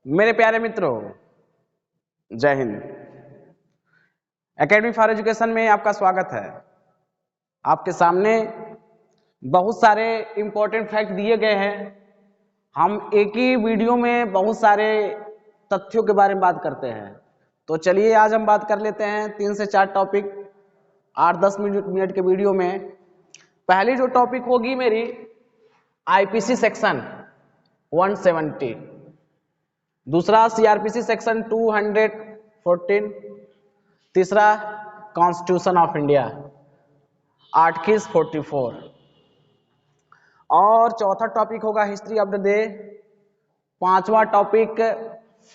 मेरे प्यारे मित्रों, जय हिंद। एकेडमी फॉर एजुकेशन में आपका स्वागत है। आपके सामने बहुत सारे इंपॉर्टेंट फैक्ट दिए गए हैं। हम एक ही वीडियो में बहुत सारे तथ्यों के बारे में बात करते हैं। तो चलिए आज हम बात कर लेते हैं 3 से 4 टॉपिक 8-10 मिनट के वीडियो में। पहली जो टॉपिक होगी मेरी आईपीसी सेक्शन 170, दूसरा सीआरपीसी सेक्शन 214, तीसरा कॉन्स्टिट्यूशन ऑफ इंडिया आर्टिकल 44 और चौथा टॉपिक होगा हिस्ट्री ऑफ द डे। पांचवा टॉपिक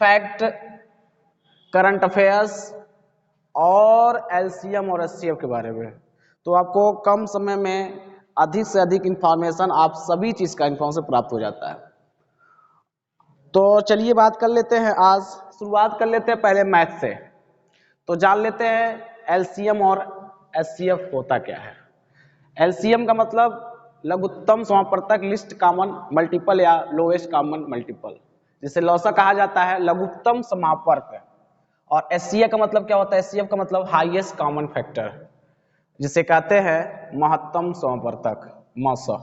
फैक्ट, करंट अफेयर्स और एलसीएम और एचसीएफ के बारे में। तो आपको कम समय में अधिक से अधिक इंफॉर्मेशन, आप सभी चीज का इंफॉर्मेशन प्राप्त हो जाता है। तो चलिए बात कर लेते हैं। आज शुरुआत कर लेते हैं पहले मैथ से। तो जान लेते हैं एलसीएम और एचसीएफ होता क्या है। एलसीएम का मतलब लघुत्तम समापवर्तक लिस्ट कॉमन मल्टीपल या लोएस्ट कॉमन मल्टीपल, जिसे लौसा कहा जाता है, लघुत्तम समापवर्तक। और एचसीएफ का मतलब क्या होता है? एचसीएफ का मतलब हाईएस्ट कॉमन फैक्टर, जिसे कहते हैं महत्तम समापवर्तक, मौसा।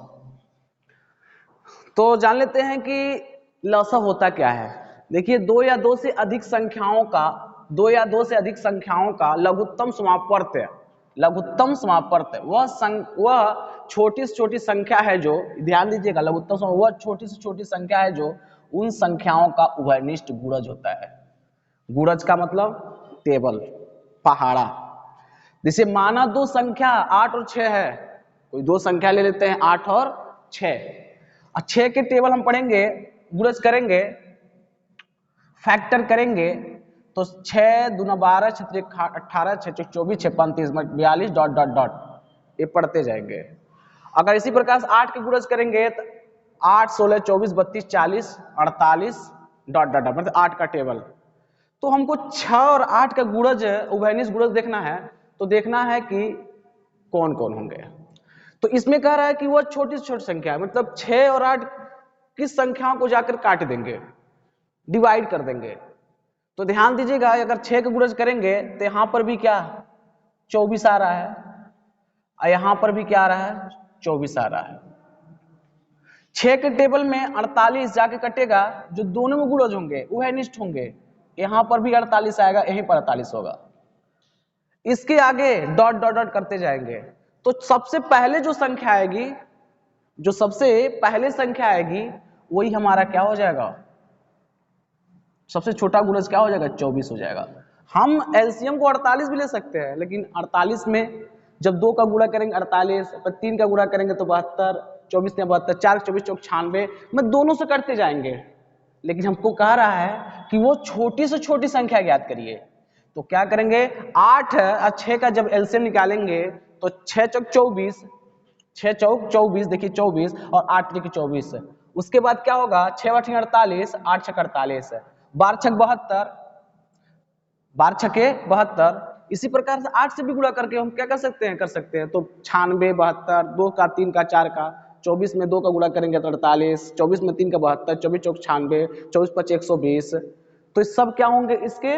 तो जान लेते हैं कि लौसा होता क्या है। देखिए, दो या दो से अधिक संख्याओं का लघुत्तम समापवर्तक, लघुत्तम समापवर्तक वह छोटी से छोटी संख्या है जो, ध्यान दीजिएगा, लघुत्तम वह छोटी से छोटी संख्या है जो उन संख्याओं का उभयनिष्ठ गुणज होता है। गुणज का मतलब टेबल, पहाड़ा। जैसे माना दो संख्या 8 और 6 है, कोई दो संख्या ले लेते हैं 8 और 6, और 6 के टेबल हम पढ़ेंगे, गुणज करेंगे, फैक्टर करेंगे, तो 6 दूना 12, 6 3 18, 6 4 24, 6 5 30 42 डॉट डॉट डॉट, ये पढ़ते जाएंगे। अगर इसी प्रकार से 8 के गुणज करेंगे तो 8 16 24 32 40 48 डॉट डॉट डॉट, मतलब 8 का टेबल। तो हमको 6 और 8 का गुणज, उभयनिष्ठ गुणज देखना है। तो देखना है कि कौन कौन होंगे। तो इसमें कह रहा है कि वह छोटी से छोटी संख्या है, मतलब 6 और 8 किस संख्याओं को जाकर काट देंगे, डिवाइड कर देंगे। तो ध्यान दीजिएगा, अगर 6 का गुणज करेंगे तो यहां पर भी क्या 24 आ रहा है, और यहां पर भी क्या आ रहा है 24 आ रहा है। 6 के टेबल में 48 जाके कटेगा, जो दोनों में गुणज होंगे उभयनिष्ठ होंगे, यहां पर भी 48 आएगा, यहीं पर 48 होगा। इसके आगे डॉट डॉट डॉट करते जाएंगे। तो सबसे पहले जो संख्या आएगी, जो सबसे पहले संख्या आएगी, वही हमारा क्या हो जाएगा, सबसे छोटा गुणज क्या हो जाएगा, 24 हो जाएगा। हम एलसीएम को 48 भी ले सकते हैं, लेकिन 48 में जब 2 का गुणा करेंगे 48, 3 का गुणा करेंगे तो 72, 24 ने 72, 4 24 चौक 96, मैं दोनों से करते जाएंगे। लेकिन हमको कह रहा है कि वो छोटी से छोटी संख्या ज्ञात करिए। तो क्या करेंगे, 8 और 6 का जब एलसीएम निकालेंगे तो 6 चौक 24, 6 चौक 24, देखिए 24 और 8 देखिए 24। उसके बाद क्या होगा, 6 8 48, 8 6 48, 12 6 72, 12 6 72। इसी प्रकार से 8 से भी गुणा करके हम क्या कर सकते हैं, तो 96 72, 2 का 3 का 4 का, 24 में 2 का गुणा करेंगे तो 48, 24 में 3 का 72, 24 चौक 96, 24 5 120। तो सब क्या होंगे, इसके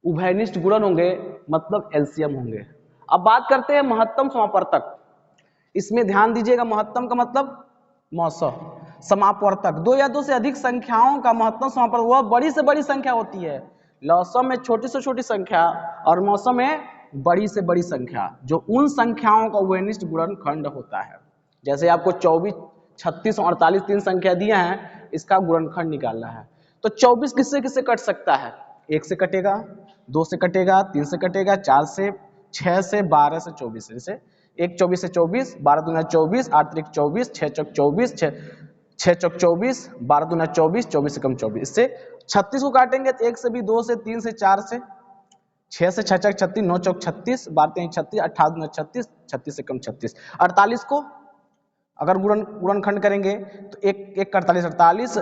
उभयनिष्ठ गुणन होंगे, मतलब एलसीएम होंगे। अब बात करते हैं महत्तम समापवर्तक। इसमें ध्यान दीजिएगा, महत्तम का मतलब मौसा, समापवर्तक, दो या दो से अधिक संख्याओं का महत्तम समापवर्तक वह बड़ी से बड़ी संख्या होती है। लौसा में छोटी से छोटी संख्या और मौसा में बड़ी से बड़ी संख्या, जो उन संख्याओं का उभयनिष्ठ गुणनखंड होता है। जैसे आपको 24 36 और 48 तीन संख्या दिया है, इसका गुणनखंड निकालना है। तो 24 किससे किससे कट सकता है, 1 से कटेगा, 2 से कटेगा, 3 से कटेगा, 4 से, 6 से, 12 से, 24 से। जैसे 1 24 से 24, 12 दूना 24, 8 3 24, 6 चौक 24, 6 चौक 24, 12 दूना 24, 24 से कम 24। इससे 36 को काटेंगे तो 1 से भी, 2 से, 3 से, 4 से, 6 से 6 चौक 36, 9 चौक 36, 12 3 36, 18 दूना 36, 36 से कम 36। 48 को अगर गुणनखंड करेंगे तो 1 1 48, 48,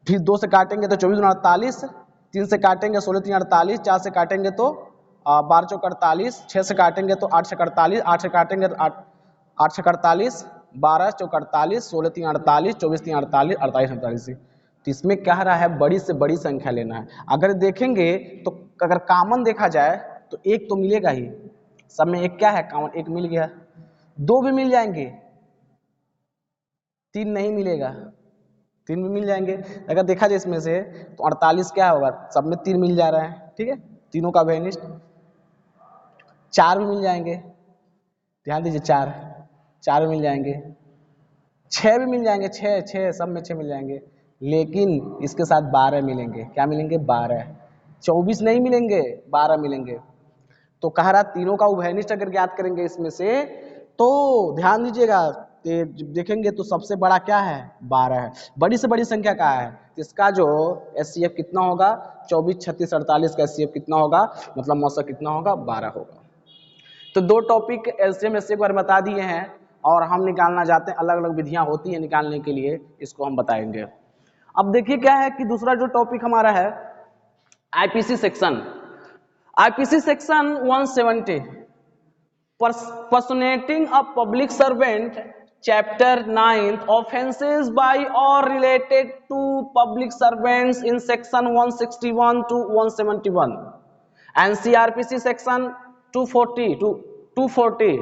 फिर 2 से काटेंगे तो 24 दूना 48, 3 से काटेंगे 16 3 48, 4 से काटेंगे तो 12 चौक 48, 6 से काटेंगे तो 8 से 48, 8 से काटेंगे तो 8 8 से 48, 12 चौक 48, 16 3 48, 24 3 48, 48 48। तो इसमें क्या रहा है, बड़ी से बड़ी संख्या लेना है। अगर देखेंगे तो अगर कॉमन देखा जाए तो एक तो मिलेगा ही, सब में एक क्या है कॉमन, एक मिल गया। दो भी मिल जाएंगे, तीन नहीं मिलेगा, तीन भी मिल जाएंगे। अगर देखा जाए इसमें से तो 48 क्या होगा, सब में तीन मिल जा रहा है, ठीक है, तीनों का वेनिस्ट। चार भी मिल जाएंगे, ध्यान दीजिए, चार भी मिल जाएंगे, छह भी मिल जाएंगे, छह सब में छह मिल जाएंगे, लेकिन इसके साथ 12 मिलेंगे। क्या मिलेंगे, 12। 24 नहीं मिलेंगे, 12 मिलेंगे। तो कह रहा तीनों का उभयनिष्ठ अगर ज्ञात करेंगे इसमें से, तो ध्यान दीजिएगा, देखेंगे तो सबसे बड़ा क्या है, 12 है। बड़ी से बड़ी संख्या क्या है, इसका जो एचसीएफ कितना होगा, 24 36 48 का एचसीएफ कितना होगा, मतलब मौसक कितना होगा, 12 होगा। तो दो टॉपिक एलसीएम एचसीएफ बार बता दिए हैं, और हम निकालना चाहते हैं, अलग अलग विधियां होती हैं निकालने के लिए, इसको हम बताएंगे। अब देखिए क्या है कि दूसरा जो टॉपिक हमारा है IPC section, IPC section 170, personating a public servant, chapter 9, offences by और related to public servants in section 161 to 171, एनसीआरपीसी section 240 to 240,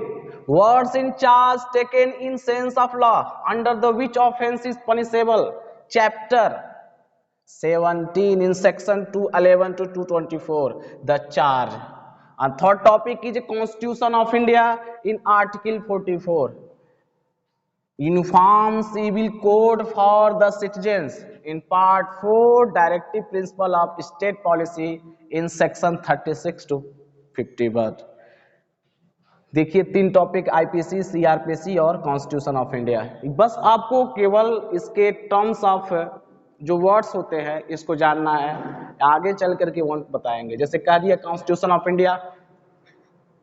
words in charge taken in sense of law under the which offense is punishable, chapter 17 in section 211 to 224, the charge. And third topic is the Constitution of India in Article 44, Uniform Civil Code for the Citizens in Part 4, Directive Principle of State Policy in section 36 to 51। देखिए तीन topic IPC, CrPC और constitution of India. बस आपको केवल इसके terms of जो words होते हैं इसको जानना है, आगे चल करके वो बताएंगे। जैसे कह दिया कॉन्स्टिट्यूशन ऑफ इंडिया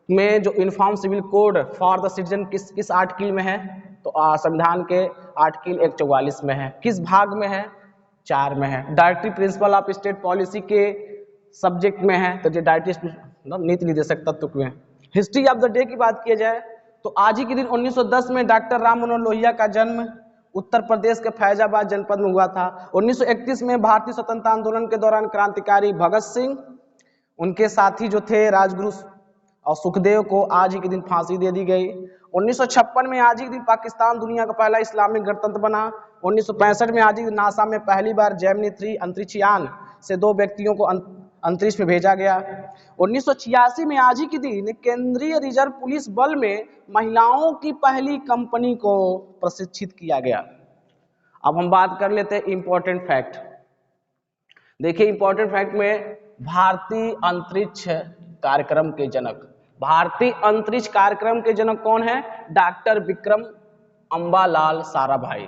में जो uniform civil code for the citizen किस आर्टिकल में है, तो संविधान के आर्टिकल 144 में है। किस भाग में है, 4 में है। Directive principle of state policy के सब्जेक्ट में है, तो जो डायरेक्टिव नीति निर्देशक तत्व में। हिस्ट्री ऑफ द डे की बात किया जाए तो आज ही के दिन 1910 में डॉक्टर राम मनोहर लोहिया का जन्म उत्तर प्रदेश के फैजाबाद जनपद में हुआ था। 1931 में भारतीय स्वतंत्रता आंदोलन के दौरान क्रांतिकारी भगत सिंह, उनके साथी जो थे राजगुरु और सुखदेव को आज ही के दिन फांसी दे दी गई। 1956 में आज ही के दिन पाकिस्तान दुनिया का पहला इस्लामिक गणतंत्र बना। 1965 में आज ही नासा में पहली बार जेमिनी 3 अंतरिक्ष यान से 2 व्यक्तियों को अंतरिक्ष में भेजा गया। 1986 में आज ही के दिन केंद्रीय रिजर्व पुलिस बल में महिलाओं की पहली कंपनी को प्रशिक्षित किया गया। अब हम बात कर लेते हैं इंपॉर्टेंट फैक्ट। देखिए इंपॉर्टेंट फैक्ट में भारतीय अंतरिक्ष कार्यक्रम के जनक, भारतीय अंतरिक्ष कार्यक्रम के जनक कौन है, डॉक्टर विक्रम अम्बालाल साराभाई।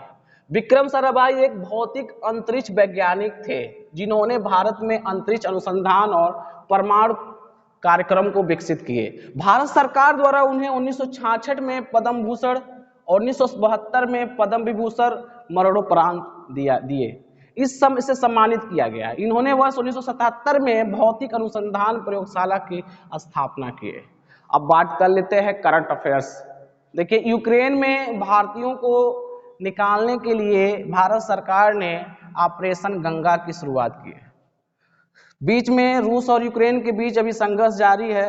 विक्रम साराभाई एक भौतिक अंतरिक्ष वैज्ञानिक थे जिन्होंने भारत में अंतरिक्ष अनुसंधान और परमाणु कार्यक्रम को विकसित किए। भारत सरकार द्वारा उन्हें 1966 में पद्म भूषण और 1972 में पद्म विभूषण मरणोपरांत दिए। इस समय से सम्मानित किया गया। इन्होंने वर्ष 1977 में भौतिक अनुसंधान प्रयोगशाला की स्थापना की। अब बात कर लेते हैं करंट अफेयर्स। देखिए यूक्रेन में भारतीयों को निकालने के लिए भारत सरकार ने ऑपरेशन गंगा की शुरुआत की है। बीच में रूस और यूक्रेन के बीच अभी संघर्ष जारी है।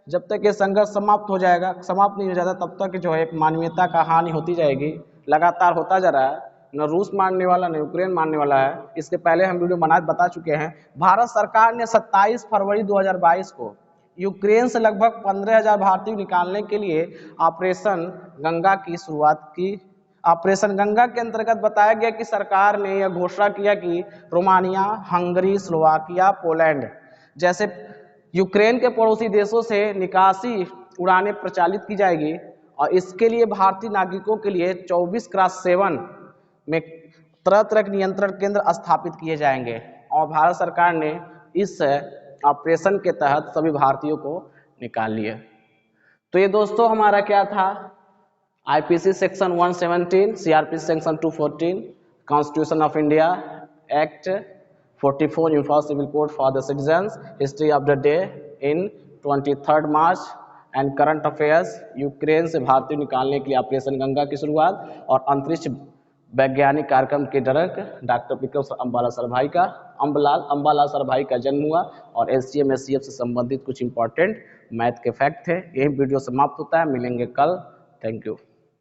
जब तक ये संघर्ष समाप्त नहीं हो जाता तब तक जो है एक मानवीयता का हानि होती जाएगी। लगातार होता जा रहा है, न रूस मानने वाला न यूक्रेन मानने वाला है। इसके पहले हम वीडियो बता चुके हैं। भारत सरकार ने 27 फरवरी 2022 को यूक्रेन से लगभग 15,000 भारतीय निकालने के लिए ऑपरेशन गंगा की शुरुआत की। ऑपरेशन गंगा के अंतर्गत बताया गया कि सरकार ने यह घोषणा किया कि रोमानिया, हंगरी, स्लोवाकिया, पोलैंड जैसे यूक्रेन के पड़ोसी देशों से निकासी उड़ानें प्रचालित की जाएगी और इसके लिए भारतीय नागरिकों के लिए 24/7 में तरह तरह के नियंत्रण केंद्र स्थापित किए जाएंगे। और भारत सरकार ने इस ऑपरेशन के तहत सभी भारतीयों को निकाल लिए। तो ये दोस्तों हमारा क्या था, IPC section 117, CrPC section 214, constitution of India act 44, uniform civil code for the citizens, history of the day in 23 March and current affairs, Ukraine से भारतीय निकालने के लिए ऑपरेशन गंगा की शुरुआत, और अंतरिक्ष वैज्ञानिक कार्यक्रम के डायरेक्टर डॉक्टर विक्रम अम्बालाल साराभाई का जन्म हुआ, और एलसीएम एचसीएफ से संबंधित कुछ इंपॉर्टेंट मैथ के फैक्ट थे। यही वीडियो समाप्त होता है, मिलेंगे कल। Thank you.